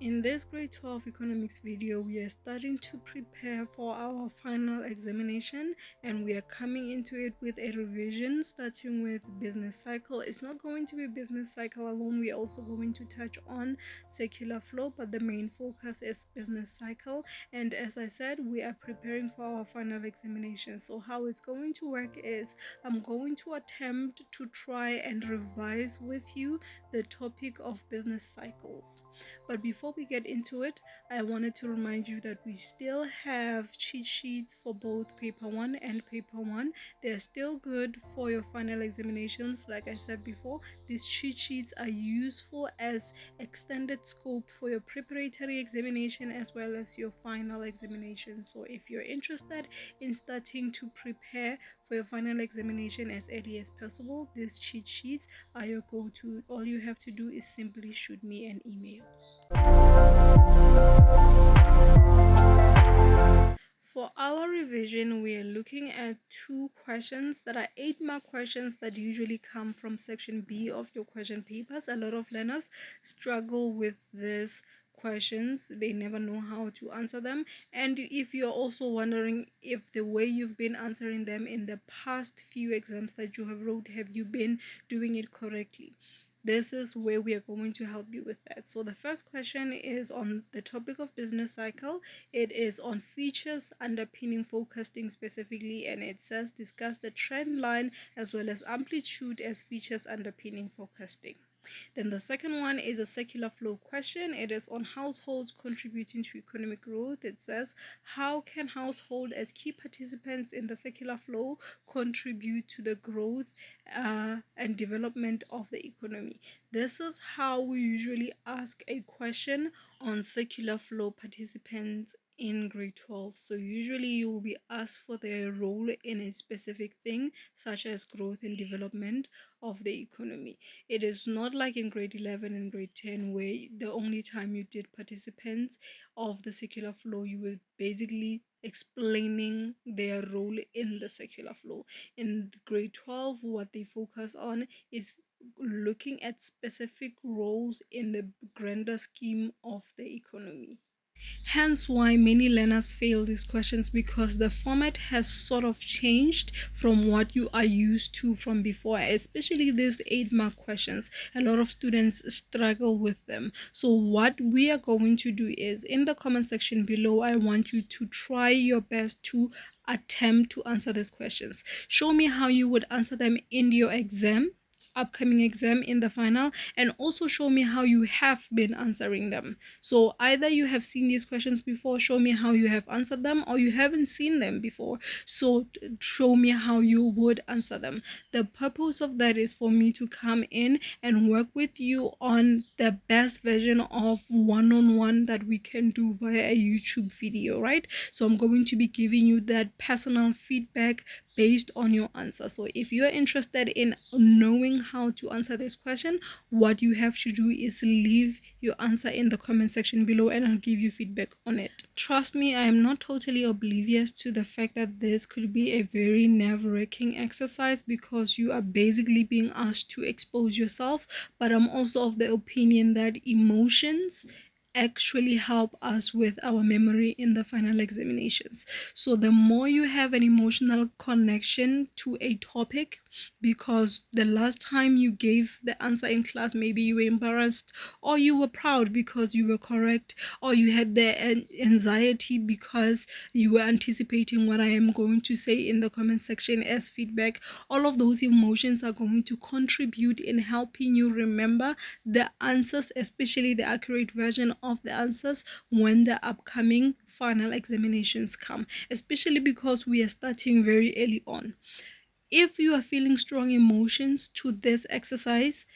In this grade 12 economics video, we are starting to prepare for our final examination, and we are coming into it with a revision starting with business cycle. It's not going to be business cycle alone, we are also going to touch on secular flow, but the main focus is business cycle. And as I said, we are preparing for our final examination. So how it's going to work is I'm going to attempt to try and revise with you the topic of business cycles. But before we get into it, I wanted to remind you that we still have cheat sheets for both paper 1 and paper 1. They're still good for your final examinations. Like I said before, these cheat sheets are useful as extended scope for your preparatory examination as well as your final examination. So if you're interested in starting to prepare for your final examination as early as possible, these cheat sheets are your go-to. All you have to do is simply shoot me an email. For our revision, we are looking at two questions that are 8-mark questions that usually come from section B of your question papers. A lot of learners struggle with these questions. They never know how to answer them. And if you're also wondering if the way you've been answering them in the past few exams that you have wrote, have you been doing it correctly? This is where we are going to help you with that. So the first question is on the topic of business cycle. It is on features underpinning forecasting specifically, and it says discuss the trend line as well as amplitude as features underpinning forecasting. Then the second one is a secular flow question. It is on households contributing to economic growth. It says, how can households as key participants in the secular flow contribute to the growth and development of the economy? This is how we usually ask a question on secular flow participants in grade 12. So usually you will be asked for their role in a specific thing, such as growth and development of the economy. It is not like in grade 11 and grade 10 where the only time you did participants of the secular flow, you were basically explaining their role in the secular flow. In grade 12, what they focus on is looking at specific roles in the grander scheme of the economy. Hence why many learners fail these questions, because the format has sort of changed from what you are used to from before, especially these 8-mark questions. A lot of students struggle with them. So what we are going to do is, in the comment section below, I want you to try your best to attempt to answer these questions. Show me how you would answer them in your upcoming exam in the final, and also show me how you have been answering them. So either you have seen these questions before, show me how you have answered them, or you haven't seen them before, so show me how you would answer them. The purpose of that is for me to come in and work with you on the best version of one-on-one that we can do via a YouTube video, right? So I'm going to be giving you that personal feedback based on your answer. So if you are interested in knowing how to answer this question, what you have to do is leave your answer in the comment section below and I'll give you feedback on it. Trust me, I am not totally oblivious to the fact that this could be a very nerve-wracking exercise, because you are basically being asked to expose yourself, but I'm also of the opinion that emotions actually help us with our memory in the final examinations. So the more you have an emotional connection to a topic, because the last time you gave the answer in class, maybe you were embarrassed, or you were proud because you were correct, or you had the anxiety because you were anticipating what I am going to say in the comment section as feedback. All of those emotions are going to contribute in helping you remember the answers, especially the accurate version of the answers, when the upcoming final examinations come, especially because we are starting very early on. If you are feeling strong emotions to this exercise,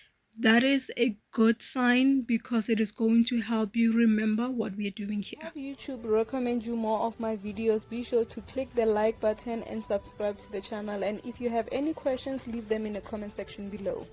that is a good sign, because it is going to help you remember what we are doing here. If YouTube recommends you more of my videos, be sure to click the like button and subscribe to the channel. And if you have any questions, leave them in the comment section below.